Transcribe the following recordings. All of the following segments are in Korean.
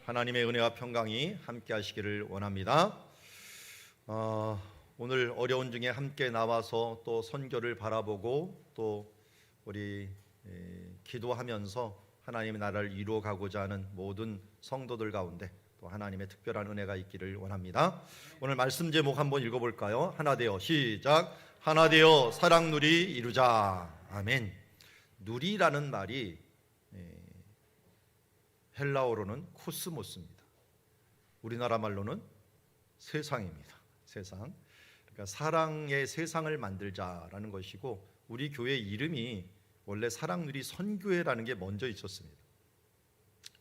하나님의 은혜와 평강이 함께 하시기를 원합니다. 오늘 어려운 중에 함께 나와서 또 선교를 바라보고 또 우리 기도하면서 하나님의 나라를 이루어가고자 하는 모든 성도들 가운데 또 하나님의 특별한 은혜가 있기를 원합니다. 오늘 말씀 제목 한번 읽어볼까요? 하나 되어 시작. 하나 되어 사랑 누리 이루자. 아멘. 누리라는 말이 헬라어로는 코스모스입니다. 우리나라 말로는 세상입니다. 세상. 그러니까 사랑의 세상을 만들자라는 것이고, 우리 교회 이름이 원래 사랑 누리 선교회라는 게 먼저 있었습니다.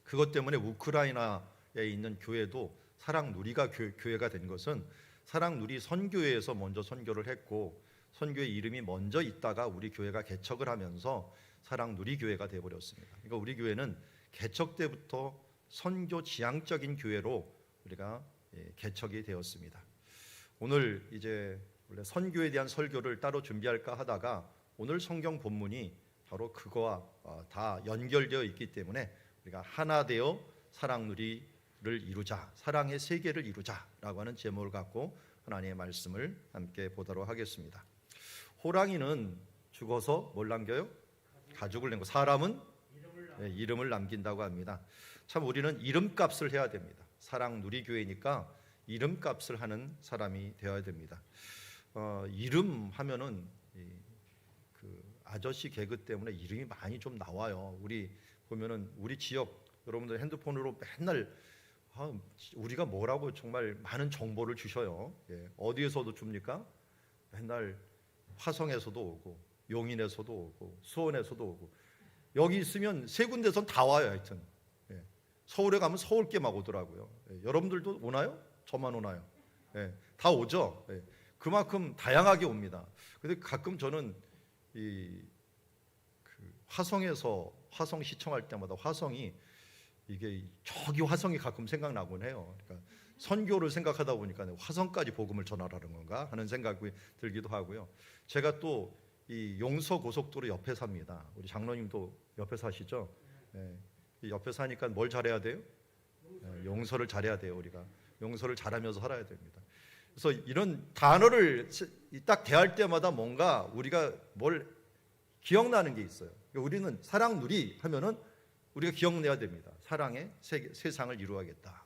그것 때문에 우크라이나에 있는 교회도 사랑 누리가 교회가 된 것은 사랑 누리 선교회에서 먼저 선교를 했고, 선교회 이름이 먼저 있다가 우리 교회가 개척을 하면서 사랑 누리 교회가 되어 버렸습니다. 그러니까 우리 교회는 개척 때부터 선교 지향적인 교회로 우리가 개척이 되었습니다. 오늘 이제 원래 선교에 대한 설교를 따로 준비할까 하다가 오늘 성경 본문이 바로 그거와 다 연결되어 있기 때문에 우리가 하나 되어 사랑 누리를 이루자, 사랑의 세계를 이루자라고 하는 제목을 갖고 하나님의 말씀을 함께 보도록 하겠습니다. 호랑이는 죽어서 뭘 남겨요? 가죽을 남기고, 사람은 이름을 남긴다고 합니다. 참 우리는 이름값을 해야 됩니다. 사랑 누리교회니까 이름값을 하는 사람이 되어야 됩니다. 이름 하면은 그 아저씨 개그 때문에 이름이 많이 좀 나와요. 우리 보면은 우리 지역 여러분들 핸드폰으로 맨날 우리가 뭐라고 정말 많은 정보를 주셔요. 어디에서도 줍니까? 맨날 화성에서도 오고 용인에서도 오고 수원에서도 오고, 여기 있으면 세 군데선 다 와요. 하여튼 서울에 가면 서울께 막 오더라고요. 여러분들도 오나요? 저만 오나요? 다 오죠. 그만큼 다양하게 옵니다. 근데 가끔 저는 화성에서 화성 시청할 때마다 화성이 이게 저기 화성이 가끔 생각나곤 해요. 그러니까 선교를 생각하다 보니까 화성까지 복음을 전하라는 건가 하는 생각이 들기도 하고요. 제가 또 이 용서 고속도로 옆에 삽니다. 우리 장로님도 옆에 사시죠? 이 옆에 사니까 뭘 잘해야 돼요? 용서를 잘해야 돼요. 우리가 용서를 잘하면서 살아야 됩니다. 그래서 이런 단어를 딱 대할 때마다 뭔가 우리가 뭘 기억나는 게 있어요. 우리는 사랑 누리 하면은 우리가 기억내야 됩니다. 사랑의 세상을 이루어야겠다.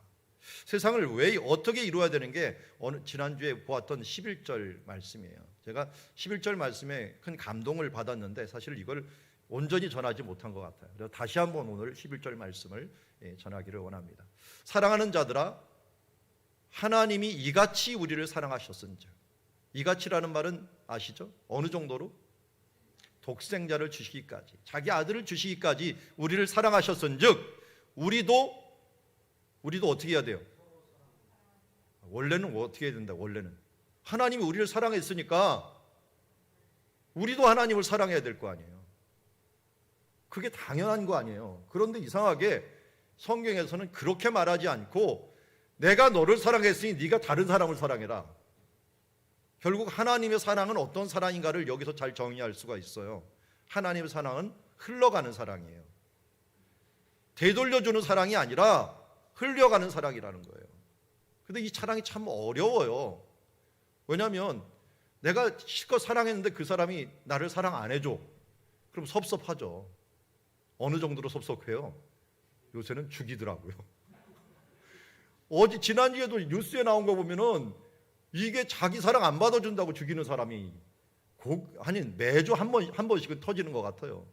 세상을 왜 어떻게 이루어야 되는 게 지난주에 보았던 11절 말씀이에요. 제가 11절 말씀에 큰 감동을 받았는데 사실 이걸 온전히 전하지 못한 것 같아요. 그래서 다시 한번 오늘 11절 말씀을 전하기를 원합니다. 사랑하는 자들아, 하나님이 이같이 우리를 사랑하셨은즉. 이같이라는 말은 아시죠? 어느 정도로? 독생자를 주시기까지, 자기 아들을 주시기까지 우리를 사랑하셨은즉 우리도 어떻게 해야 돼요? 원래는 어떻게 해야 된다? 원래는 하나님이 우리를 사랑했으니까 우리도 하나님을 사랑해야 될 거 아니에요. 그게 당연한 거 아니에요. 그런데 이상하게 성경에서는 그렇게 말하지 않고 내가 너를 사랑했으니 네가 다른 사람을 사랑해라. 결국 하나님의 사랑은 어떤 사랑인가를 여기서 잘 정의할 수가 있어요. 하나님의 사랑은 흘러가는 사랑이에요. 되돌려주는 사랑이 아니라 흘려가는 사랑이라는 거예요. 근데 이 사랑이 참 어려워요. 왜냐하면 내가 실컷 사랑했는데 그 사람이 나를 사랑 안 해줘. 그럼 섭섭하죠. 어느 정도로 섭섭해요? 요새는 죽이더라고요. 지난주에도 뉴스에 나온 거 보면은 이게 자기 사랑 안 받아준다고 죽이는 사람이 매주 한 번씩은 터지는 것 같아요.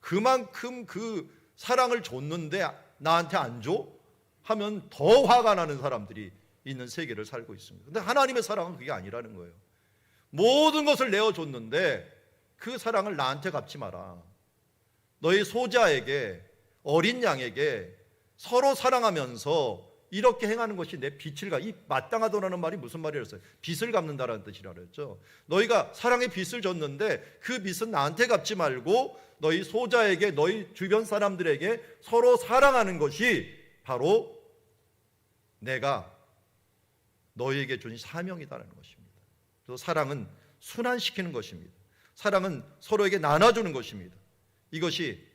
그만큼 그 사랑을 줬는데 나한테 안 줘? 하면 더 화가 나는 사람들이 있는 세계를 살고 있습니다. 근데 하나님의 사랑은 그게 아니라는 거예요. 모든 것을 내어줬는데 그 사랑을 나한테 갚지 마라. 너희 소자에게, 어린 양에게 서로 사랑하면서 이렇게 행하는 것이 내 빚을 이 마땅하다라는 말이 무슨 말이었어요? 빚을 갚는다라는 뜻이라 그랬죠. 너희가 사랑의 빚을 졌는데 그 빚은 나한테 갚지 말고 너희 소자에게, 너희 주변 사람들에게 서로 사랑하는 것이 바로 내가 너희에게 준 사명이다라는 것입니다. 그래서 사랑은 순환시키는 것입니다. 사랑은 서로에게 나눠주는 것입니다. 이것이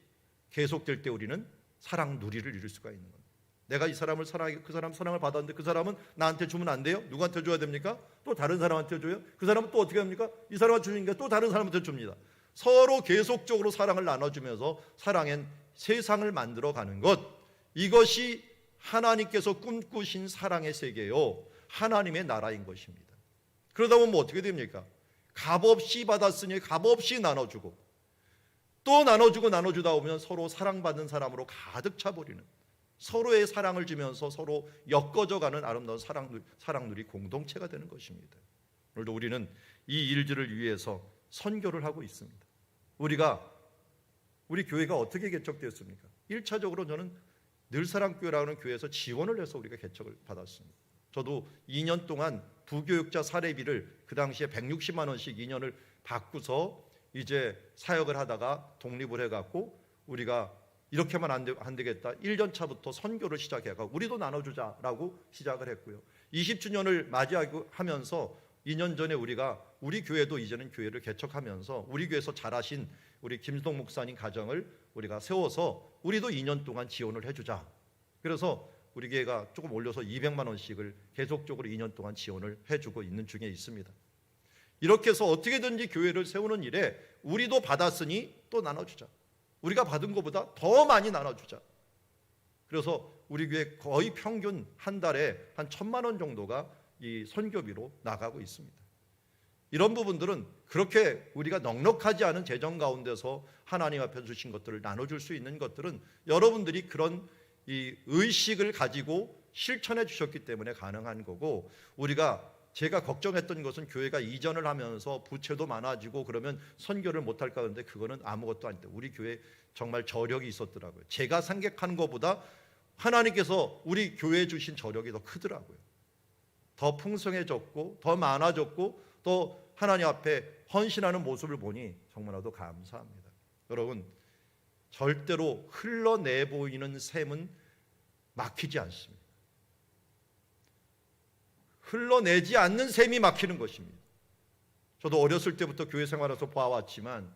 계속될 때 우리는 사랑 누리를 이룰 수가 있는 겁니다. 내가 이 사람을 사랑하고 그 사람 사랑을 받았는데 그 사람은 나한테 주면 안 돼요? 누구한테 줘야 됩니까? 또 다른 사람한테 줘요? 그 사람은 또 어떻게 합니까? 이 사람한테 주니까 또 다른 사람한테 줍니다. 서로 계속적으로 사랑을 나눠주면서 사랑의 세상을 만들어가는 것, 이것이 하나님께서 꿈꾸신 사랑의 세계요, 하나님의 나라인 것입니다. 그러다 보면 어떻게 됩니까? 값없이 받았으니 값없이 나눠주고, 또 나눠주다 보면 서로 사랑받는 사람으로 가득 차버리는, 서로의 사랑을 주면서 서로 엮어져가는 아름다운 사랑누리 공동체가 되는 것입니다. 오늘도 우리는 이 일들을 위해서 선교를 하고 있습니다. 우리 교회가 어떻게 개척되었습니까? 1차적으로 저는 늘사랑교회라는 교회에서 지원을 해서 우리가 개척을 받았습니다. 저도 2년 동안 부교육자 사례비를 그 당시에 160만 원씩 2년을 받고서 이제 사역을 하다가 독립을 해갖고 우리가 이렇게만 안 되겠다. 1년 차부터 선교를 시작해서 우리도 나눠주자라고 시작을 했고요. 20주년을 맞이하면서 2년 전에 우리 교회도 이제는 교회를 개척하면서 우리 교회에서 잘하신 우리 김수동 목사님 가정을 우리가 세워서 우리도 2년 동안 지원을 해주자. 그래서 우리 교회가 조금 올려서 200만 원씩을 계속적으로 2년 동안 지원을 해주고 있는 중에 있습니다. 이렇게 해서 어떻게든지 교회를 세우는 일에 우리도 받았으니 또 나눠주자. 우리가 받은 것보다 더 많이 나눠주자. 그래서 우리 교회 거의 평균 한 달에 한 1,000만 원 정도가 이 선교비로 나가고 있습니다. 이런 부분들은 그렇게 우리가 넉넉하지 않은 재정 가운데서 하나님 앞에 주신 것들을 나눠줄 수 있는 것들은 여러분들이 그런 이 의식을 가지고 실천해 주셨기 때문에 가능한 거고, 제가 걱정했던 것은 교회가 이전을 하면서 부채도 많아지고 그러면 선교를 못할까 하는데 그거는 아무것도 아니다. 우리 교회 정말 저력이 있었더라고요. 제가 생각한 것보다 하나님께서 우리 교회에 주신 저력이 더 크더라고요. 더 풍성해졌고 더 많아졌고 또 하나님 앞에 헌신하는 모습을 보니 정말로도 감사합니다. 여러분, 절대로 흘러내 보이는 샘은 막히지 않습니다. 흘러내지 않는 샘이 막히는 것입니다. 저도 어렸을 때부터 교회 생활에서 봐왔지만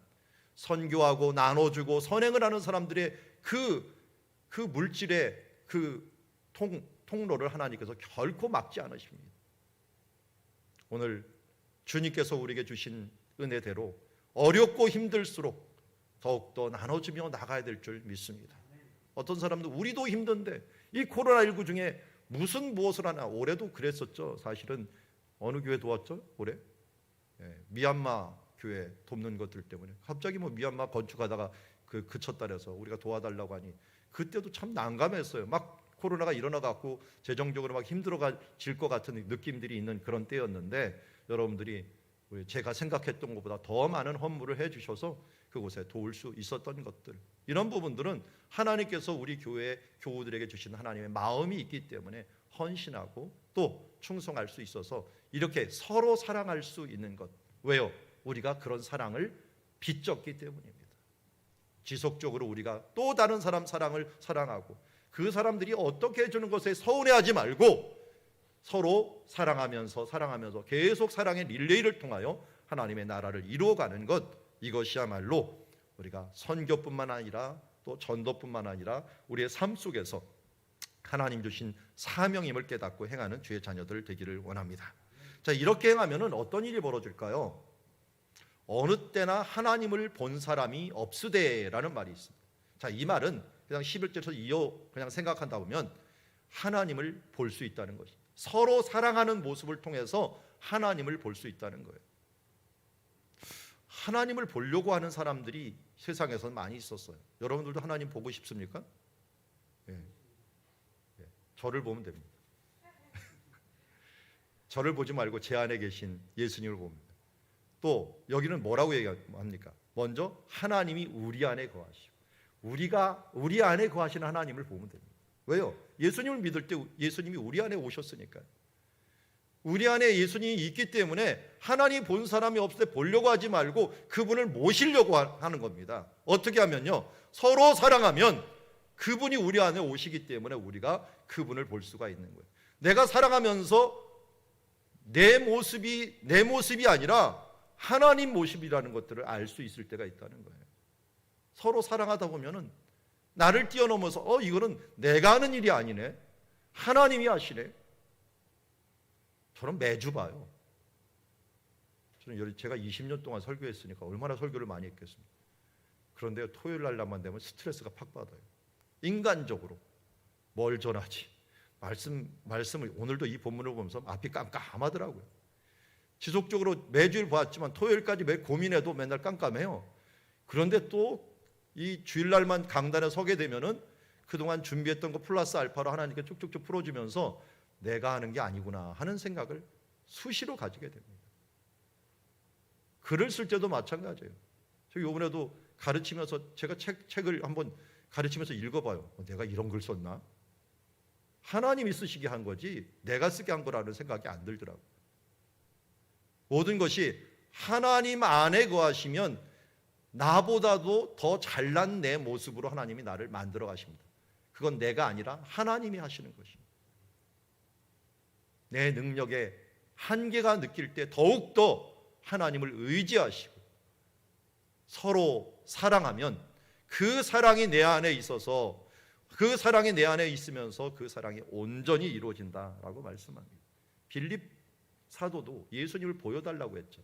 선교하고 나눠주고 선행을 하는 사람들의 그 물질의 그 통로를 하나님께서 결코 막지 않으십니다. 오늘 주님께서 우리에게 주신 은혜대로 어렵고 힘들수록 더욱더 나눠주며 나가야 될 줄 믿습니다. 어떤 사람들 우리도 힘든데 이 코로나19 중에 무엇을 하나. 올해도 그랬었죠. 사실은 어느 교회 도왔죠? 올해? 미얀마 교회 돕는 것들 때문에 갑자기 미얀마 건축하다가 그쳤다 그래서 우리가 도와달라고 하니 그때도 참 난감했어요. 막 코로나가 일어나갖고 재정적으로 막 힘들어질 것 같은 느낌들이 있는 그런 때였는데 여러분들이 제가 생각했던 것보다 더 많은 헌물을 해주셔서 그곳에 도울 수 있었던 것들, 이런 부분들은 하나님께서 우리 교회 교우들에게 주신 하나님의 마음이 있기 때문에 헌신하고 또 충성할 수 있어서 이렇게 서로 사랑할 수 있는 것. 왜요? 우리가 그런 사랑을 빚졌기 때문입니다. 지속적으로 우리가 또 다른 사람 사랑을 사랑하고 그 사람들이 어떻게 해주는 것에 서운해하지 말고 서로 사랑하면서 계속 사랑의 릴레이를 통하여 하나님의 나라를 이루어가는 것, 이것이야말로 우리가 선교뿐만 아니라 또 전도뿐만 아니라 우리의 삶 속에서 하나님 주신 사명임을 깨닫고 행하는 주의 자녀들 되기를 원합니다. 자, 이렇게 행하면 어떤 일이 벌어질까요? 어느 때나 하나님을 본 사람이 없으되라는 말이 있습니다. 자, 이 말은 그냥 11절에서 이어 그냥 생각한다 보면 하나님을 볼 수 있다는 것입니다. 서로 사랑하는 모습을 통해서 하나님을 볼 수 있다는 거예요. 하나님을 보려고 하는 사람들이 세상에서는 많이 있었어요. 여러분들도 하나님 보고 싶습니까? 저를 보면 됩니다. 저를 보지 말고 제 안에 계신 예수님을 봅니다. 또 여기는 뭐라고 얘기합니까? 먼저 하나님이 우리 안에 거하시고 우리 안에 거하시는 하나님을 보면 됩니다. 왜요? 예수님을 믿을 때 예수님이 우리 안에 오셨으니까요. 우리 안에 예수님이 있기 때문에 하나님 본 사람이 없을 때 보려고 하지 말고 그분을 모시려고 하는 겁니다. 어떻게 하면요, 서로 사랑하면 그분이 우리 안에 오시기 때문에 우리가 그분을 볼 수가 있는 거예요. 내가 사랑하면서 내 모습이 아니라 하나님 모습이라는 것들을 알 수 있을 때가 있다는 거예요. 서로 사랑하다 보면은 나를 뛰어넘어서 이거는 내가 하는 일이 아니네, 하나님이 하시네. 저는 매주 봐요. 저는 제가 20년 동안 설교했으니까 얼마나 설교를 많이 했겠습니까? 그런데 토요일 날만 되면 스트레스가 팍 받아요. 인간적으로 뭘 전하지? 말씀을 오늘도 이 본문을 보면서 앞이 깜깜하더라고요. 지속적으로 매주일 보았지만 토요일까지 매 고민해도 맨날 깜깜해요. 그런데 또 이 주일날만 강단에 서게 되면은 그동안 준비했던 거 플러스 알파로 하나님께 쭉쭉쭉 풀어주면서 내가 하는 게 아니구나 하는 생각을 수시로 가지게 됩니다. 글을 쓸 때도 마찬가지예요. 저 이번에도 가르치면서 제가 책을 한번 가르치면서 읽어봐요. 내가 이런 글 썼나? 하나님이 쓰시게 한 거지 내가 쓰게 한 거라는 생각이 안 들더라고요. 모든 것이 하나님 안에 거하시면 나보다도 더 잘난 내 모습으로 하나님이 나를 만들어 가십니다. 그건 내가 아니라 하나님이 하시는 것입니다. 내 능력의 한계가 느낄 때 더욱더 하나님을 의지하시고 서로 사랑하면 그 사랑이 내 안에 있어서, 그 사랑이 내 안에 있으면서 그 사랑이 온전히 이루어진다라고 말씀합니다. 빌립 사도도 예수님을 보여달라고 했죠.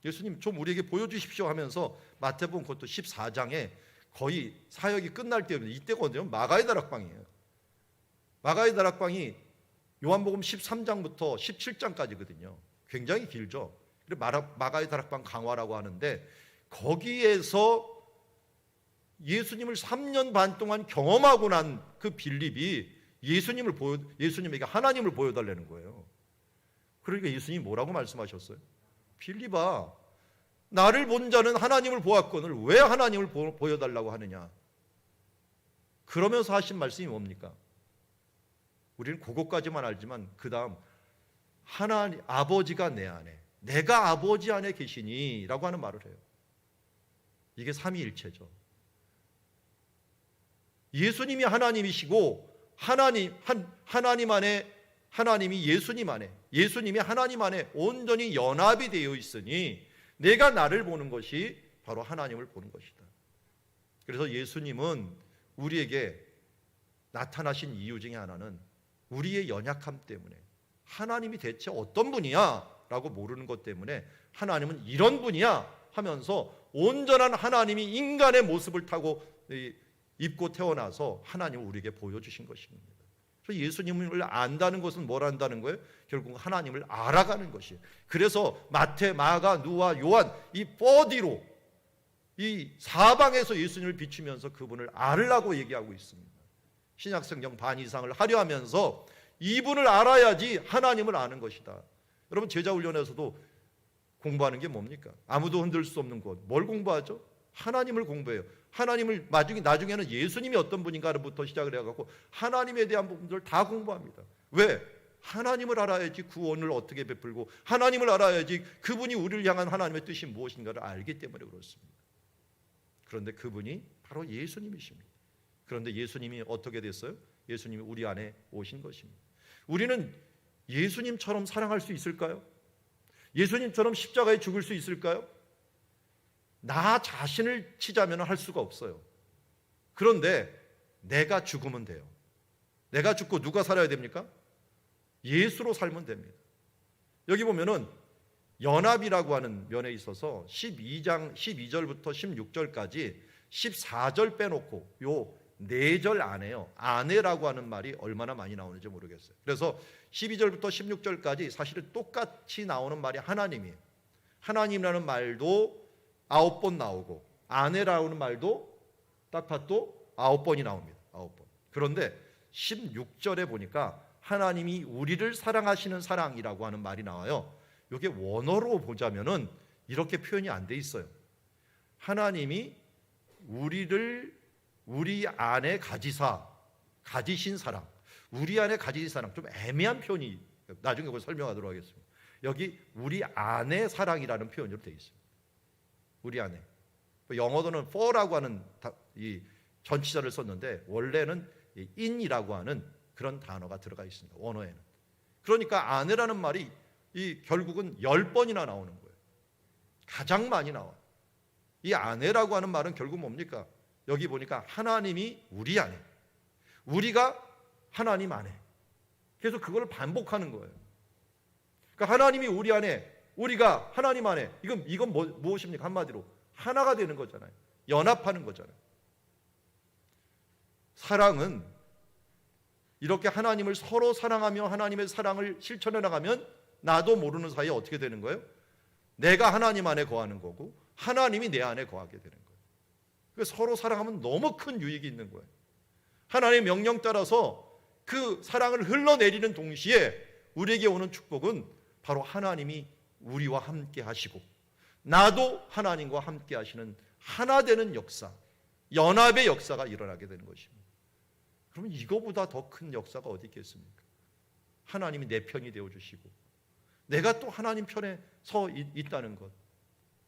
예수님 좀 우리에게 보여주십시오 하면서 마태복음 그것도 14장에 거의 사역이 끝날 때였는데, 이때가 언제냐면 마가의 다락방이에요. 마가의 다락방이 요한복음 13장부터 17장까지거든요. 굉장히 길죠. 마가의 다락방 강화라고 하는데, 거기에서 예수님을 3년 반 동안 경험하고 난 그 빌립이 예수님에게 하나님을 보여달라는 거예요. 그러니까 예수님이 뭐라고 말씀하셨어요? 빌립아, 나를 본 자는 하나님을 보았거늘 왜 하나님을 보여달라고 하느냐? 그러면서 하신 말씀이 뭡니까? 우리는 그것까지만 알지만 그 다음 하나님 아버지가 내 안에, 내가 아버지 안에 계시니 라고 하는 말을 해요. 이게 삼위일체죠. 예수님이 하나님이시고 하나님 안에, 하나님이 예수님 안에, 예수님이 하나님 안에 온전히 연합이 되어 있으니 내가 나를 보는 것이 바로 하나님을 보는 것이다. 그래서 예수님은 우리에게 나타나신 이유 중에 하나는 우리의 연약함 때문에, 하나님이 대체 어떤 분이야? 라고 모르는 것 때문에 하나님은 이런 분이야 하면서 온전한 하나님이 인간의 모습을 타고 입고 태어나서 하나님을 우리에게 보여주신 것입니다. 그래서 예수님을 안다는 것은 뭘 안다는 거예요? 결국 하나님을 알아가는 것이에요. 그래서 마태, 마가, 누가, 요한 이 4D로 이 사방에서 예수님을 비추면서 그분을 알으라고 얘기하고 있습니다. 신약성경 반 이상을 하려 하면서 이분을 알아야지 하나님을 아는 것이다. 여러분 제자훈련에서도 공부하는 게 뭡니까? 아무도 흔들 수 없는 것. 뭘 공부하죠? 하나님을 공부해요. 하나님을 나중에는 예수님이 어떤 분인가부터 시작을 해갖고 하나님에 대한 부분들을 다 공부합니다. 왜? 하나님을 알아야지 구원을 어떻게 베풀고, 하나님을 알아야지 그분이 우리를 향한 하나님의 뜻이 무엇인가를 알기 때문에 그렇습니다. 그런데 그분이 바로 예수님이십니다. 그런데 예수님이 어떻게 됐어요? 예수님이 우리 안에 오신 것입니다. 우리는 예수님처럼 사랑할 수 있을까요? 예수님처럼 십자가에 죽을 수 있을까요? 나 자신을 치자면 할 수가 없어요. 그런데 내가 죽으면 돼요. 내가 죽고 누가 살아야 됩니까? 예수로 살면 됩니다. 여기 보면은 연합이라고 하는 면에 있어서 12장 12절부터 16절까지 14절 빼놓고 요 4절 안에요. 아내라고 하는 말이 얼마나 많이 나오는지 모르겠어요. 그래서 12절부터 16절까지 사실은 똑같이 나오는 말이 하나님이에요. 하나님이라는 말도 9번 나오고 아내라는 말도 딱 봐도 9번이 나옵니다. 9번. 그런데 16절에 보니까 하나님이 우리를 사랑하시는 사랑이라고 하는 말이 나와요. 이게 원어로 보자면은 이렇게 표현이 안 돼 있어요. 하나님이 우리를 우리 안에 가지신 사랑, 우리 안에 가지신 사랑, 좀 애매한 표현이 나중에 그걸 설명하도록 하겠습니다. 여기 우리 안에 사랑이라는 표현으로 되어 있어요. 우리 안에. 영어로는 for라고 하는 이 전치사를 썼는데 원래는 in이라고 하는 그런 단어가 들어가 있습니다. 원어에는. 그러니까 아내라는 말이 결국은 10번이나 나오는 거예요. 가장 많이 나와요. 이 아내라고 하는 말은 결국 뭡니까? 여기 보니까 하나님이 우리 안에, 우리가 하나님 안에. 계속 그걸 반복하는 거예요. 그러니까 하나님이 우리 안에, 우리가 하나님 안에. 이건 무엇입니까? 한마디로 하나가 되는 거잖아요. 연합하는 거잖아요. 사랑은 이렇게 하나님을 서로 사랑하며 하나님의 사랑을 실천해 나가면 나도 모르는 사이에 어떻게 되는 거예요? 내가 하나님 안에 거하는 거고 하나님이 내 안에 거하게 되는 거예요. 그러니까 서로 사랑하면 너무 큰 유익이 있는 거예요. 하나님의 명령 따라서 그 사랑을 흘러내리는 동시에 우리에게 오는 축복은 바로 하나님이 우리와 함께 하시고 나도 하나님과 함께 하시는 하나 되는 역사, 연합의 역사가 일어나게 되는 것입니다. 그러면 이거보다 더 큰 역사가 어디 있겠습니까? 하나님이 내 편이 되어주시고 내가 또 하나님 편에 서 있다는 것,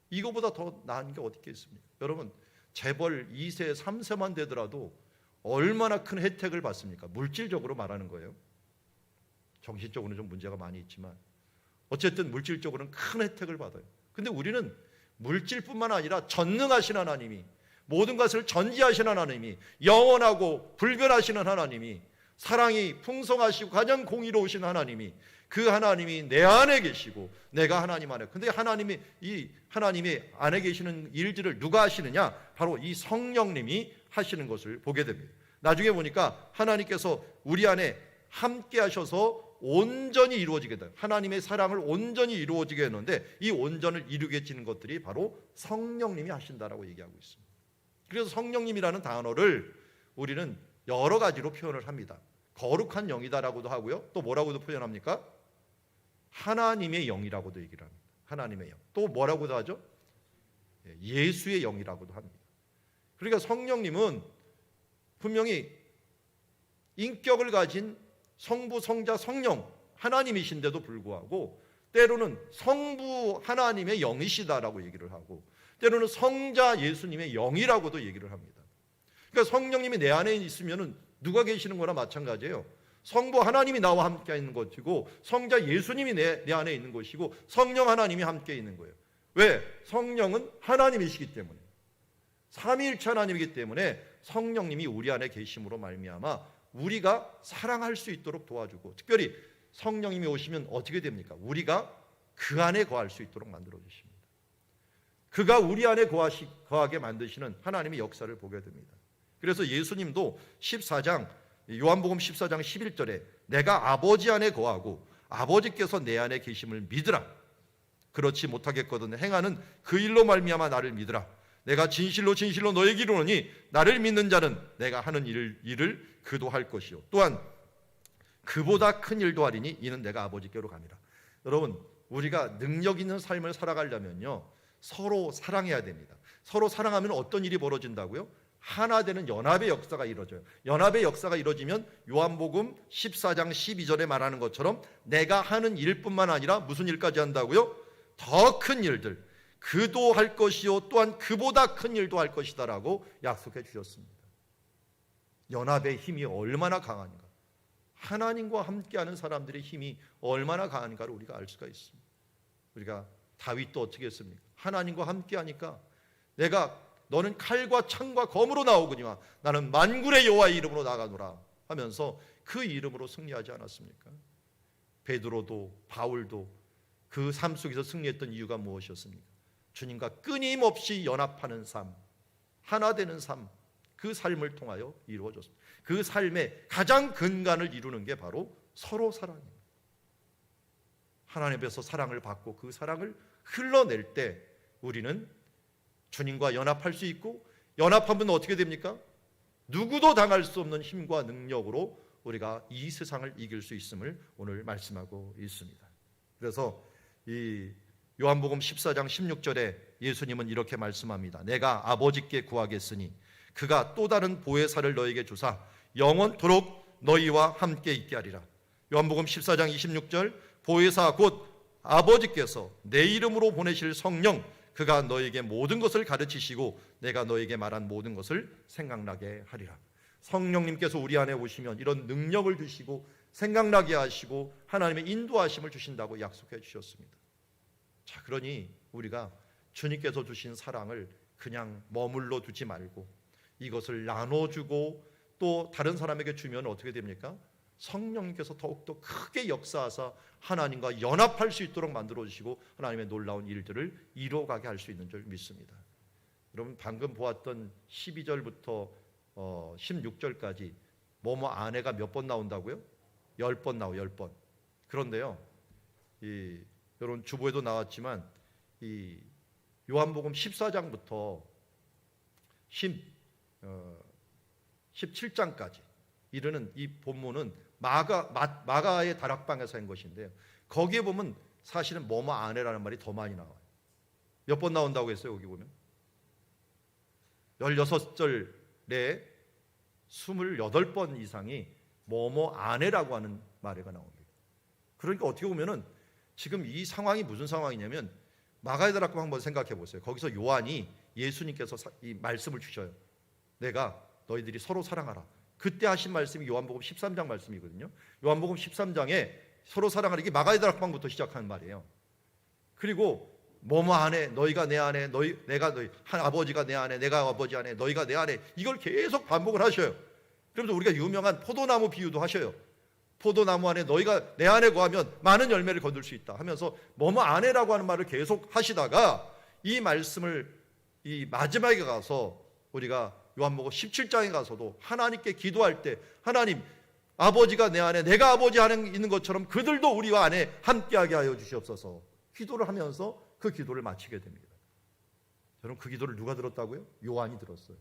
이거보다 더 나은 게 어디 있겠습니까? 여러분, 재벌 2세, 3세만 되더라도 얼마나 큰 혜택을 받습니까? 물질적으로 말하는 거예요. 정신적으로는 좀 문제가 많이 있지만 어쨌든 물질적으로는 큰 혜택을 받아요. 근데 우리는 물질뿐만 아니라 전능하신 하나님이, 모든 것을 전지하신 하나님이, 영원하고 불변하시는 하나님이, 사랑이 풍성하시고 가장 공의로우신 하나님이, 그 하나님이 내 안에 계시고 내가 하나님 안에. 근데 이 하나님이 안에 계시는 일들을 누가 하시느냐? 바로 이 성령님이 하시는 것을 보게 됩니다. 나중에 보니까 하나님께서 우리 안에 함께 하셔서 온전히 이루어지게 돼요. 하나님의 사랑을 온전히 이루어지게 했는데 이 온전을 이루게 지는 것들이 바로 성령님이 하신다라고 얘기하고 있습니다. 그래서 성령님이라는 단어를 우리는 여러 가지로 표현을 합니다. 거룩한 영이다라고도 하고요. 또 뭐라고도 표현합니까? 하나님의 영이라고도 얘기를 합니다. 하나님의 영. 또 뭐라고도 하죠? 예수의 영이라고도 합니다. 그러니까 성령님은 분명히 인격을 가진 성부, 성자, 성령 하나님이신데도 불구하고 때로는 성부 하나님의 영이시다라고 얘기를 하고 때로는 성자 예수님의 영이라고도 얘기를 합니다. 그러니까 성령님이 내 안에 있으면 누가 계시는 거나 마찬가지예요. 성부 하나님이 나와 함께 있는 것이고 성자 예수님이 내 안에 있는 것이고 성령 하나님이 함께 있는 거예요. 왜? 성령은 하나님이시기 때문에, 삼위일체 하나님이기 때문에 성령님이 우리 안에 계심으로 말미암아 우리가 사랑할 수 있도록 도와주고, 특별히 성령님이 오시면 어떻게 됩니까? 우리가 그 안에 거할 수 있도록 만들어 주십니다. 그가 우리 안에 거하게 만드시는 하나님의 역사를 보게 됩니다. 그래서 예수님도 요한복음 14장 11절에 내가 아버지 안에 거하고 아버지께서 내 안에 계심을 믿으라. 그렇지 못하겠거든 행하는 그 일로 말미암아 나를 믿으라. 내가 진실로 진실로 너에게 이르노니 나를 믿는 자는 내가 하는 일을 그도 할 것이요 또한 그보다 큰 일도 하리니 이는 내가 아버지께로 가니라. 여러분, 우리가 능력 있는 삶을 살아가려면요 서로 사랑해야 됩니다. 서로 사랑하면 어떤 일이 벌어진다고요? 하나 되는 연합의 역사가 이루어져요. 연합의 역사가 이루어지면 요한복음 14장 12절에 말하는 것처럼 내가 하는 일뿐만 아니라 무슨 일까지 한다고요? 더 큰 일들, 그도 할 것이요 또한 그보다 큰 일도 할 것이다라고 약속해 주셨습니다. 연합의 힘이 얼마나 강한가, 하나님과 함께하는 사람들의 힘이 얼마나 강한가를 우리가 알 수가 있습니다. 우리가 다윗도 어떻게 했습니까? 하나님과 함께하니까 너는 칼과 창과 검으로 나오거니와 나는 만군의 여호와의 이름으로 나가노라 하면서 그 이름으로 승리하지 않았습니까? 베드로도 바울도 그 삶 속에서 승리했던 이유가 무엇이었습니까? 주님과 끊임없이 연합하는 삶, 하나 되는 삶, 그 삶을 통하여 이루어졌습니다. 그 삶의 가장 근간을 이루는 게 바로 서로 사랑입니다. 하나님 앞에서 사랑을 받고 그 사랑을 흘러낼 때 우리는 주님과 연합할 수 있고, 연합하면 어떻게 됩니까? 누구도 당할 수 없는 힘과 능력으로 우리가 이 세상을 이길 수 있음을 오늘 말씀하고 있습니다. 그래서 이 요한복음 14장 16절에 예수님은 이렇게 말씀합니다. 내가 아버지께 구하겠으니 그가 또 다른 보혜사를 너에게 주사 영원토록 너희와 함께 있게 하리라. 요한복음 14장 26절 보혜사 곧 아버지께서 내 이름으로 보내실 성령, 그가 너에게 모든 것을 가르치시고 내가 너에게 말한 모든 것을 생각나게 하리라. 성령님께서 우리 안에 오시면 이런 능력을 주시고 생각나게 하시고 하나님의 인도하심을 주신다고 약속해 주셨습니다. 자, 그러니 우리가 주님께서 주신 사랑을 그냥 머물러 두지 말고 이것을 나눠주고 또 다른 사람에게 주면 어떻게 됩니까? 성령님께서 더욱더 크게 역사하사 하나님과 연합할 수 있도록 만들어주시고 하나님의 놀라운 일들을 이루어가게 할 수 있는 줄 믿습니다. 여러분 방금 보았던 12절부터 16절까지 뭐뭐 아내가 몇 번 나온다고요? 10번 나와요. 10번. 그런데요, 여러분 주보에도 나왔지만 이 요한복음 14장부터 17장까지 이르는 이 본문은 마가의 다락방에서 한 것인데요, 거기에 보면 사실은 뭐뭐 아내라는 말이 더 많이 나와요. 몇 번 나온다고 했어요? 여기 보면 16절 내에 28번 이상이 뭐뭐 아내라고 하는 말에가 나옵니다. 그러니까 어떻게 보면은 지금 이 상황이 무슨 상황이냐면, 마가의 다락방 한번 생각해 보세요. 거기서 요한이 예수님께서 이 말씀을 주셔요. 내가 너희들이 서로 사랑하라. 그때 하신 말씀이 요한복음 13장 말씀이거든요. 요한복음 13장에 서로 사랑하라, 이게 마가의 다락방부터 시작하는 말이에요. 그리고 뭐뭐 안에, 너희가 내 안에, 내가 너희, 한 아버지가 내 안에, 내가 아버지 안에, 너희가 내 안에, 이걸 계속 반복을 하셔요. 그러면서 우리가 유명한 포도나무 비유도 하셔요. 포도나무 안에 너희가 내 안에 거하면 많은 열매를 거둘 수 있다 하면서 뭐뭐 안에라고 하는 말을 계속 하시다가 이 말씀을 이 마지막에 가서 우리가 요한복음 17장에 가서도 하나님께 기도할 때 하나님, 아버지가 내 안에 내가 아버지 안에 있는 것처럼 그들도 우리와 안에 함께하게 하여 주시옵소서, 기도를 하면서 그 기도를 마치게 됩니다. 여러분 그 기도를 누가 들었다고요? 요한이 들었어요.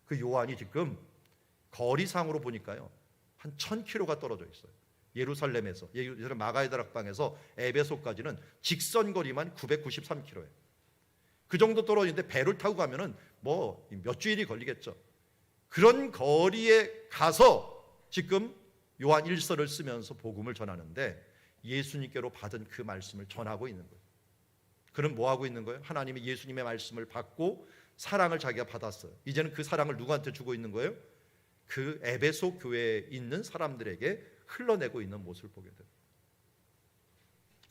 그 요한이 지금 거리상으로 보니까요 한 1000km가 떨어져 있어요. 예루살렘에서 마가의 다락방에서 에베소까지는 직선 거리만 993km예요. 그 정도 떨어지는데 배를 타고 가면은 뭐 몇 주일이 걸리겠죠. 그런 거리에 가서 지금 요한 1서를 쓰면서 복음을 전하는데 예수님께로 받은 그 말씀을 전하고 있는 거예요. 그는 뭐 하고 있는 거예요? 하나님이 예수님의 말씀을 받고 사랑을 자기가 받았어요. 이제는 그 사랑을 누구한테 주고 있는 거예요? 그 에베소 교회에 있는 사람들에게 흘러내고 있는 모습을 보게 됩니다.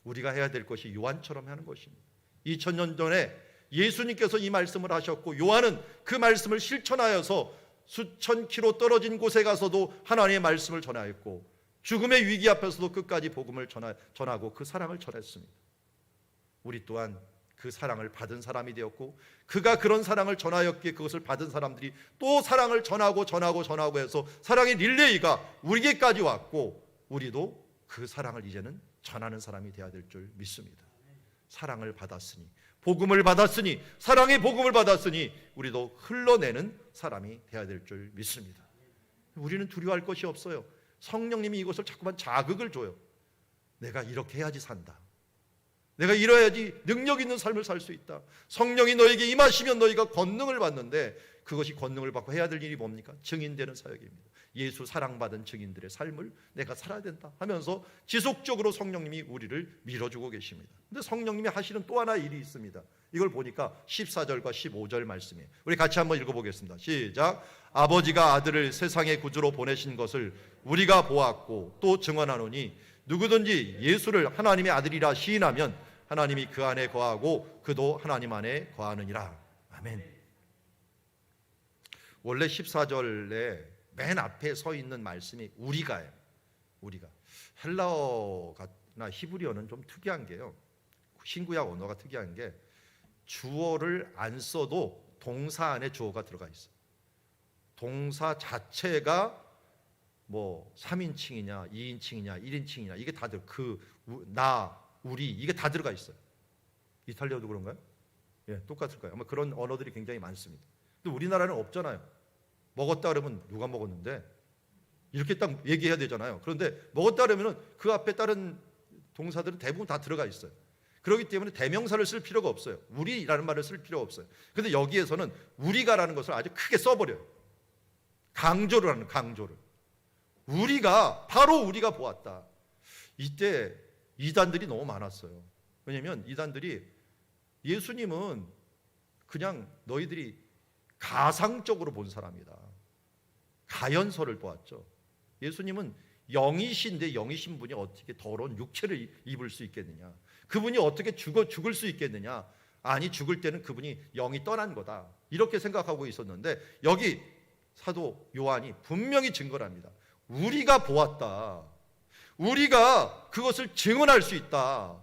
우리가 해야 될 것이 요한처럼 하는 것입니다. 2000년 전에 예수님께서 이 말씀을 하셨고 요한은 그 말씀을 실천하여서 수천 킬로 떨어진 곳에 가서도 하나님의 말씀을 전하였고 죽음의 위기 앞에서도 끝까지 복음을 전하고 그 사랑을 전했습니다. 우리 또한 그 사랑을 받은 사람이 되었고 그가 그런 사랑을 전하였기에 그것을 받은 사람들이 또 사랑을 전하고 해서 사랑의 릴레이가 우리에게까지 왔고 우리도 그 사랑을 이제는 전하는 사람이 되어야 될 줄 믿습니다. 사랑을 받았으니, 복음을 받았으니, 사랑의 복음을 받았으니 우리도 흘러내는 사람이 되어야 될 줄 믿습니다. 우리는 두려워할 것이 없어요. 성령님이 이것을 자꾸만 자극을 줘요. 내가 이렇게 해야지 산다. 내가 이뤄야지 능력 있는 삶을 살 수 있다. 성령이 너에게 임하시면 너희가 권능을 받는데 그것이 권능을 받고 해야 될 일이 뭡니까? 증인되는 사역입니다. 예수 사랑받은 증인들의 삶을 내가 살아야 된다 하면서 지속적으로 성령님이 우리를 밀어주고 계십니다. 근데 성령님이 하시는 또 하나의 일이 있습니다. 이걸 보니까 14절과 15절 말씀이에요. 우리 같이 한번 읽어보겠습니다. 시작. 아버지가 아들을 세상의 구주로 보내신 것을 우리가 보았고 또 증언하노니 누구든지 예수를 하나님의 아들이라 시인하면 하나님이 그 안에 거하고 그도 하나님 안에 거하느니라. 아멘. 원래 14절에 맨 앞에 서 있는 말씀이 우리가예요. 우리가. 헬라어나 히브리어는 좀 특이한 게요, 신구약 언어가 특이한 게 주어를 안 써도 동사 안에 주어가 들어가 있어요. 동사 자체가 뭐 3인칭이냐 2인칭이냐 1인칭이냐 이게 다들 나, 우리 이게 다 들어가 있어요. 이탈리아도 그런가요? 예, 똑같을 거예요. 아마 그런 언어들이 굉장히 많습니다. 근데 우리나라는 없잖아요. 먹었다 그러면 누가 먹었는데 이렇게 딱 얘기해야 되잖아요. 그런데 먹었다 그러면 그 앞에 다른 동사들은 대부분 다 들어가 있어요. 그렇기 때문에 대명사를 쓸 필요가 없어요. 우리라는 말을 쓸 필요가 없어요. 근데 여기에서는 우리가라는 것을 아주 크게 써버려요. 강조를 하는, 강조를. 바로 우리가 보았다. 이때 이단들이 너무 많았어요. 왜냐하면 이단들이 예수님은 그냥 너희들이 가상적으로 본 사람이다. 가연서를 보았죠. 예수님은 영이신데 영이신 분이 어떻게 더러운 육체를 입을 수 있겠느냐? 그분이 어떻게 죽을 수 있겠느냐? 아니 죽을 때는 그분이 영이 떠난 거다 이렇게 생각하고 있었는데 여기 사도 요한이 분명히 증거를 합니다. 우리가 보았다. 우리가 그것을 증언할 수 있다.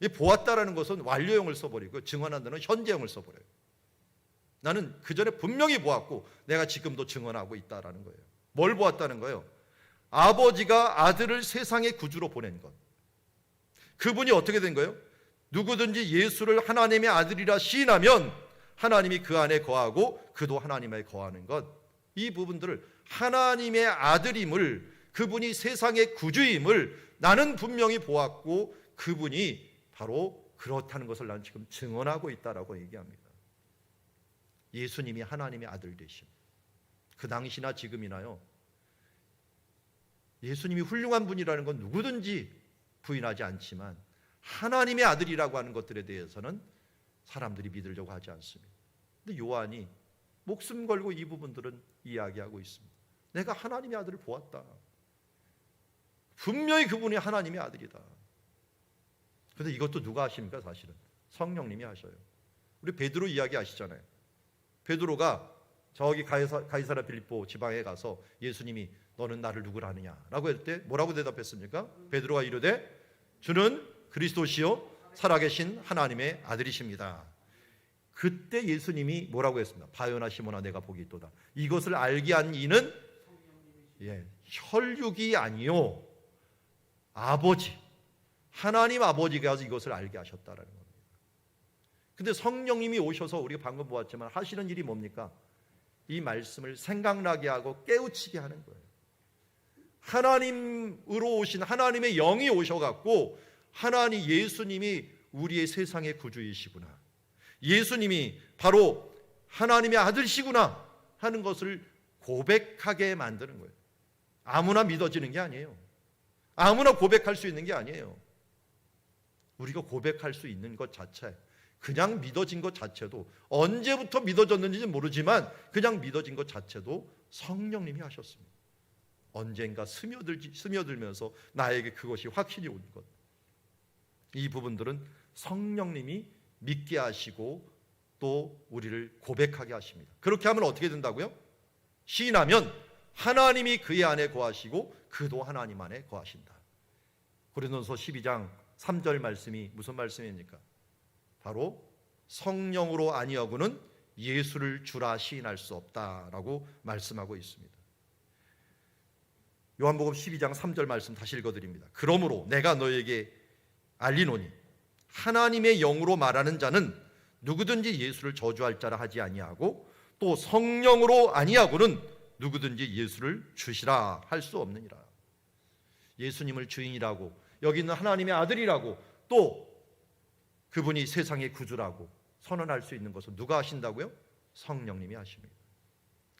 이 보았다라는 것은 완료형을 써버리고 증언한다는 현재형을 써버려요. 나는 그 전에 분명히 보았고 내가 지금도 증언하고 있다라는 거예요. 뭘 보았다는 거예요? 아버지가 아들을 세상의 구주로 보낸 것. 그분이 어떻게 된 거예요? 누구든지 예수를 하나님의 아들이라 시인하면 하나님이 그 안에 거하고 그도 하나님 안에 거하는 것. 이 부분들을 하나님의 아들임을, 그분이 세상의 구주임을 나는 분명히 보았고 그분이 바로 그렇다는 것을 나는 지금 증언하고 있다라고 얘기합니다. 예수님이 하나님의 아들 되심. 그 당시나 지금이나요, 예수님이 훌륭한 분이라는 건 누구든지 부인하지 않지만 하나님의 아들이라고 하는 것들에 대해서는 사람들이 믿으려고 하지 않습니다. 근데 요한이 목숨 걸고 이 부분들은 이야기하고 있습니다. 내가 하나님의 아들을 보았다. 분명히 그분이 하나님의 아들이다. 그런데 이것도 누가 하십니까? 사실은 성령님이 하셔요. 우리 베드로 이야기 아시잖아요. 베드로가 저기 가이사랴 빌립보 지방에 가서 예수님이 너는 나를 누구라 하느냐 라고 할 때 뭐라고 대답했습니까? 베드로가 이르되 주는 그리스도시요 살아계신 하나님의 아들이십니다. 그때 예수님이 뭐라고 했습니다. 바요나 시몬아 내가 복이 있도다. 이것을 알게 한 이는 혈육이 아니요 아버지, 하나님 아버지가 이것을 알게 하셨다라는 겁니다. 근데 성령님이 오셔서 우리가 방금 보았지만 하시는 일이 뭡니까? 이 말씀을 생각나게 하고 깨우치게 하는 거예요. 하나님으로 오신 하나님의 영이 오셔갖고 하나님 예수님이 우리의 세상의 구주이시구나, 예수님이 바로 하나님의 아들이시구나 하는 것을 고백하게 만드는 거예요. 아무나 믿어지는 게 아니에요. 아무나 고백할 수 있는 게 아니에요. 우리가 고백할 수 있는 것 자체, 그냥 믿어진 것 자체도, 언제부터 믿어졌는지는 모르지만 그냥 믿어진 것 자체도 성령님이 하셨습니다. 언젠가 스며들면서 나에게 그것이 확신이 온 것. 이 부분들은 성령님이 믿게 하시고 또 우리를 고백하게 하십니다. 그렇게 하면 어떻게 된다고요? 시인하면 하나님이 그의 안에 거하시고 그도 하나님 안에 거하신다. 고린도서 12장 3절 말씀이 무슨 말씀입니까? 바로 성령으로 아니하고는 예수를 주라 시인할 수 없다라고 말씀하고 있습니다. 요한복음 12장 3절 말씀 다시 읽어드립니다. 그러므로 내가 너에게 알리노니 하나님의 영으로 말하는 자는 누구든지 예수를 저주할 자라 하지 아니하고 또 성령으로 아니하고는 누구든지 예수를 주시라 할 수 없느니라. 예수님을 주인이라고, 여기 있는 하나님의 아들이라고, 또 그분이 세상의 구주라고 선언할 수 있는 것은 누가 하신다고요? 성령님이 하십니다.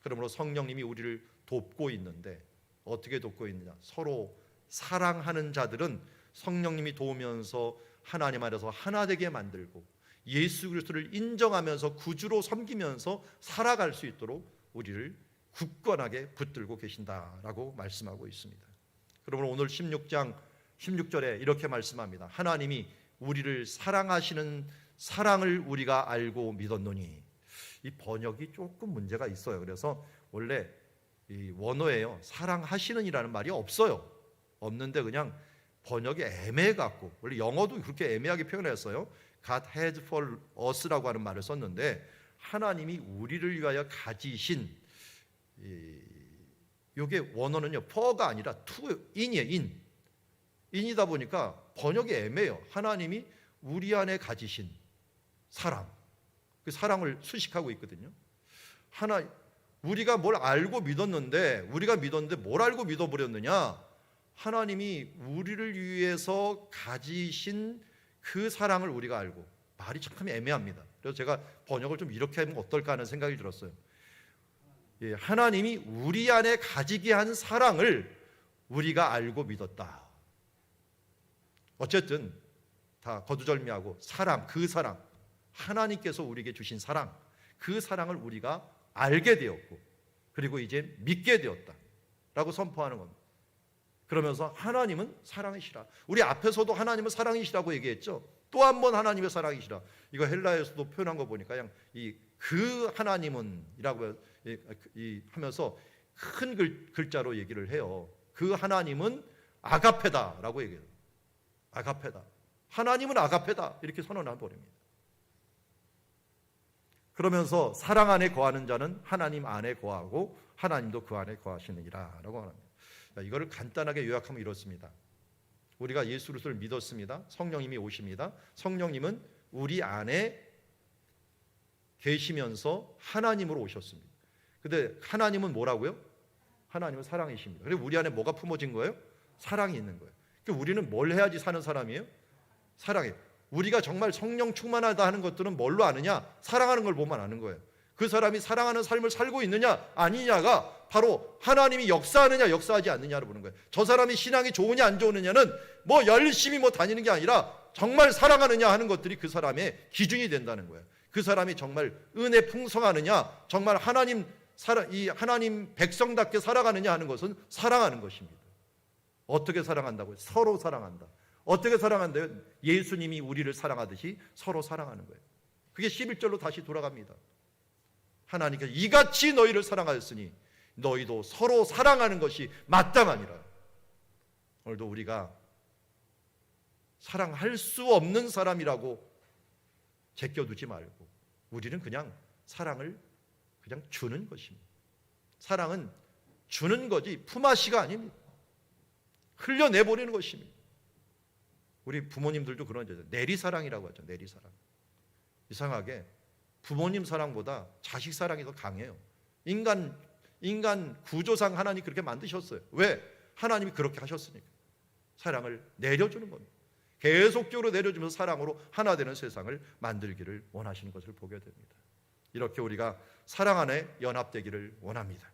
그러므로 성령님이 우리를 돕고 있는데 어떻게 돕고 있느냐? 서로 사랑하는 자들은 성령님이 도우면서 하나님 안에서 하나 되게 만들고 예수 그리스도를 인정하면서 구주로 섬기면서 살아갈 수 있도록 우리를 굳건하게 붙들고 계신다라고 말씀하고 있습니다. 그러므로 오늘 16장 16절에 이렇게 말씀합니다. 하나님이 우리를 사랑하시는 사랑을 우리가 알고 믿었노니. 이 번역이 조금 문제가 있어요. 그래서 원래 이 원어에요, 사랑하시는이라는 말이 없어요. 없는데 그냥 번역이 애매해갖고, 원래 영어도 그렇게 애매하게 표현했어요. God had for us라고 하는 말을 썼는데 하나님이 우리를 위하여 가지신, 이게 원어는요 for가 아니라 to, in이에요. in이다 보니까 번역이 애매해요. 하나님이 우리 안에 가지신 사랑, 그 사랑을 수식하고 있거든요. 우리가 뭘 알고 믿었는데, 우리가 믿었는데 뭘 알고 믿어버렸느냐? 하나님이 우리를 위해서 가지신 그 사랑을 우리가 알고. 말이 참 애매합니다. 그래서 제가 번역을 좀 이렇게 하면 어떨까 하는 생각이 들었어요. 하나님이 우리 안에 가지게 한 사랑을 우리가 알고 믿었다. 어쨌든 다 거두절미하고 사랑, 그 사랑, 하나님께서 우리에게 주신 사랑, 그 사랑을 우리가 알게 되었고 그리고 이제 믿게 되었다 라고 선포하는 겁니다. 그러면서 하나님은 사랑이시라. 우리 앞에서도 하나님은 사랑이시라고 얘기했죠. 또 한 번 하나님의 사랑이시라. 이거 헬라에서도 표현한 거 보니까 그냥 그 하나님은이라고 하면서 큰 글자로 얘기를 해요. 그 하나님은 아가페다라고 얘기해요. 아가페다. 하나님은 아가페다 이렇게 선언해 버립니다. 그러면서 사랑 안에 거하는 자는 하나님 안에 거하고 하나님도 그 안에 거하시느니라라고 합니다. 이거를 간단하게 요약하면 이렇습니다. 우리가 예수 그리스도를 믿었습니다. 성령님이 오십니다. 성령님은 우리 안에 계시면서 하나님으로 오셨습니다. 근데 하나님은 뭐라고요? 하나님은 사랑이십니다. 그리고 우리 안에 뭐가 품어진 거예요? 사랑이 있는 거예요. 그러니까 우리는 뭘 해야지 사는 사람이에요? 사랑이에요. 우리가 정말 성령 충만하다 하는 것들은 뭘로 아느냐? 사랑하는 걸 보면 아는 거예요. 그 사람이 사랑하는 삶을 살고 있느냐 아니냐가 바로 하나님이 역사하느냐 역사하지 않느냐를 보는 거예요. 저 사람이 신앙이 좋으냐 안 좋으냐는 뭐 열심히 뭐 다니는 게 아니라 정말 사랑하느냐 하는 것들이 그 사람의 기준이 된다는 거예요. 그 사람이 정말 은혜 풍성하느냐, 정말 하나님 백성답게 살아가느냐 하는 것은 사랑하는 것입니다. 어떻게 사랑한다고요? 서로 사랑한다. 어떻게 사랑한다요? 예수님이 우리를 사랑하듯이 서로 사랑하는 거예요. 그게 11절로 다시 돌아갑니다. 하나님께서 이같이 너희를 사랑하였으니 너희도 서로 사랑하는 것이 마땅하니라. 오늘도 우리가 사랑할 수 없는 사람이라고 제껴두지 말고 우리는 그냥 사랑을 그냥 주는 것입니다. 사랑은 주는 거지 품앗이가 아닙니다. 흘려내버리는 것입니다. 우리 부모님들도 그런 거죠. 내리사랑이라고 하죠. 내리사랑. 이상하게 부모님 사랑보다 자식 사랑이 더 강해요. 인간 구조상 하나님이 그렇게 만드셨어요. 왜? 하나님이 그렇게 하셨으니까. 사랑을 내려주는 겁니다. 계속적으로 내려주면서 사랑으로 하나 되는 세상을 만들기를 원하시는 것을 보게 됩니다. 이렇게 우리가 사랑 안에 연합되기를 원합니다.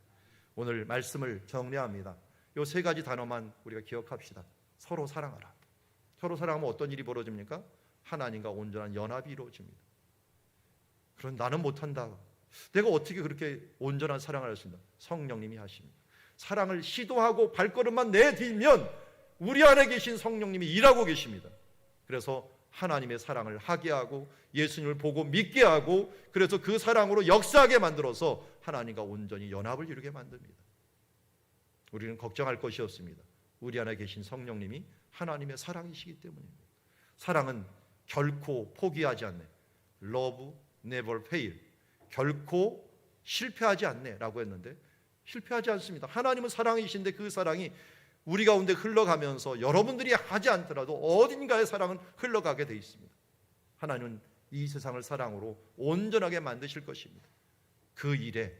오늘 말씀을 정리합니다. 이 세 가지 단어만 우리가 기억합시다. 서로 사랑하라. 서로 사랑하면 어떤 일이 벌어집니까? 하나님과 온전한 연합이 이루어집니다. 그런 나는 못한다. 내가 어떻게 그렇게 온전한 사랑을 할 수 있나? 성령님이 하십니다. 사랑을 시도하고 발걸음만 내딛면 우리 안에 계신 성령님이 일하고 계십니다. 그래서 하나님의 사랑을 하게 하고 예수님을 보고 믿게 하고 그래서 그 사랑으로 역사하게 만들어서 하나님과 온전히 연합을 이루게 만듭니다. 우리는 걱정할 것이 없습니다. 우리 안에 계신 성령님이 하나님의 사랑이시기 때문입니다. 사랑은 결코 포기하지 않네. Love never fail. 결코 실패하지 않네 라고 했는데 실패하지 않습니다. 하나님은 사랑이신데 그 사랑이 우리 가운데 흘러가면서 여러분들이 하지 않더라도 어딘가에 사랑은 흘러가게 돼 있습니다. 하나님은 이 세상을 사랑으로 온전하게 만드실 것입니다. 그 일에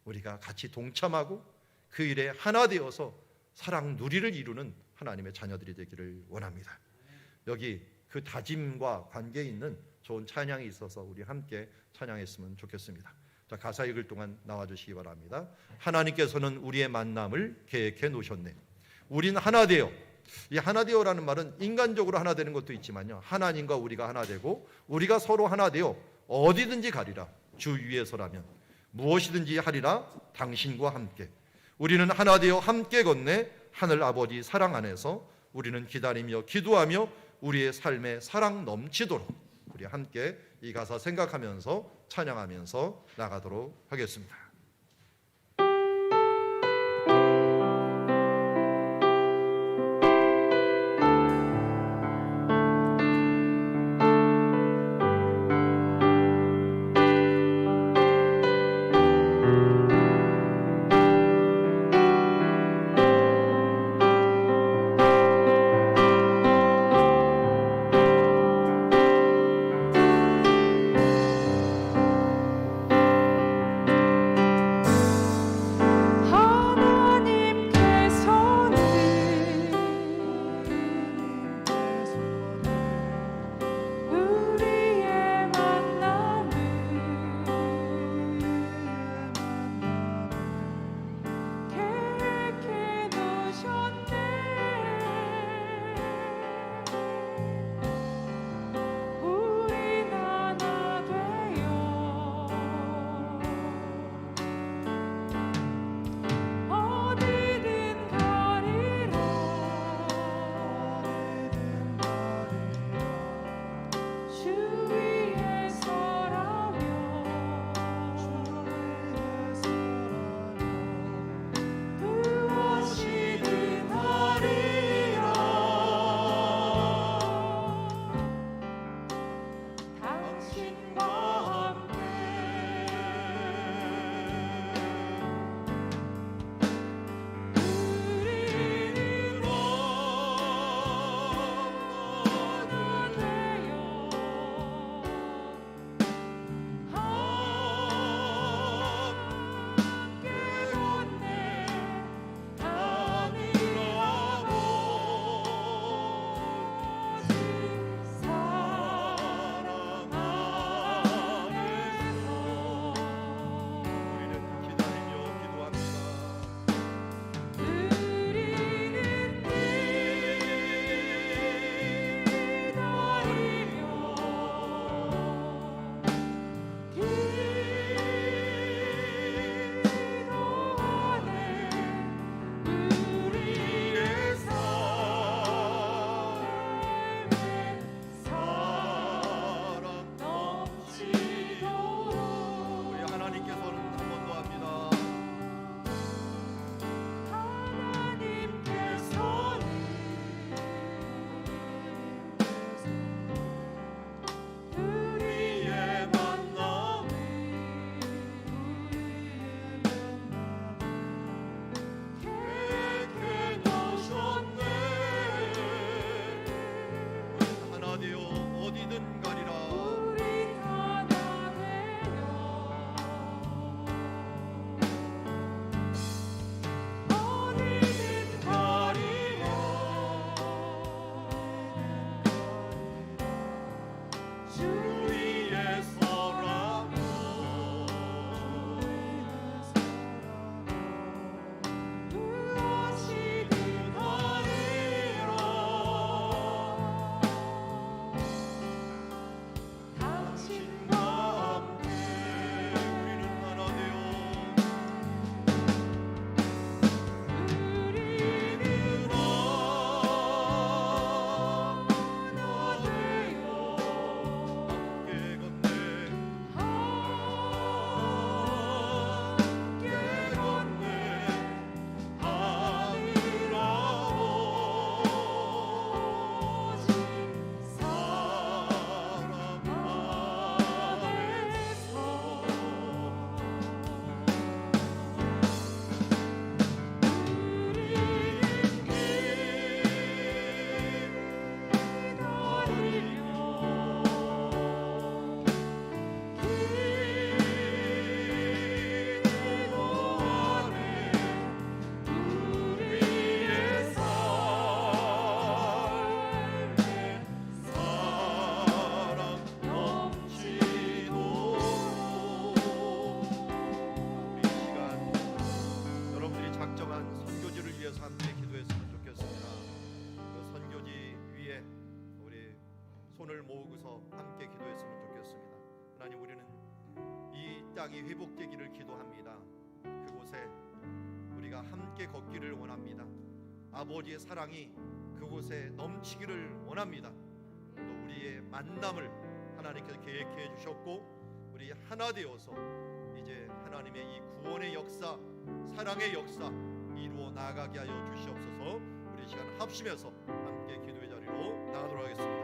우리가 같이 동참하고 그 일에 하나 되어서 사랑 누리를 이루는 하나님의 자녀들이 되기를 원합니다. 여기 그 다짐과 관계에 있는 좋은 찬양이 있어서 우리 함께 찬양했으면 좋겠습니다. 자, 가사 읽을 동안 나와주시기 바랍니다. 하나님께서는 우리의 만남을 계획해 놓으셨네. 우린 하나 되어. 이 하나 되어라는 말은 인간적으로 하나 되는 것도 있지만요, 하나님과 우리가 하나 되고 우리가 서로 하나 되어 어디든지 가리라. 주 위에서라면 무엇이든지 하리라. 당신과 함께. 우리는 하나 되어 함께 건네 하늘 아버지 사랑 안에서 우리는 기다리며 기도하며 우리의 삶에 사랑 넘치도록 우리 함께 이 가사 생각하면서 찬양하면서 나가도록 하겠습니다. 알고서 함께 기도했으면 좋겠습니다. 하나님, 우리는 이 땅이 회복되기를 기도합니다. 그곳에 우리가 함께 걷기를 원합니다. 아버지의 사랑이 그곳에 넘치기를 원합니다. 또 우리의 만남을 하나님께서 계획해 주셨고 우리 하나 되어서 이제 하나님의 이 구원의 역사, 사랑의 역사 이루어 나가게 하여 주시옵소서. 우리 시간 합심해서 함께 기도의 자리로 나가도록 하겠습니다.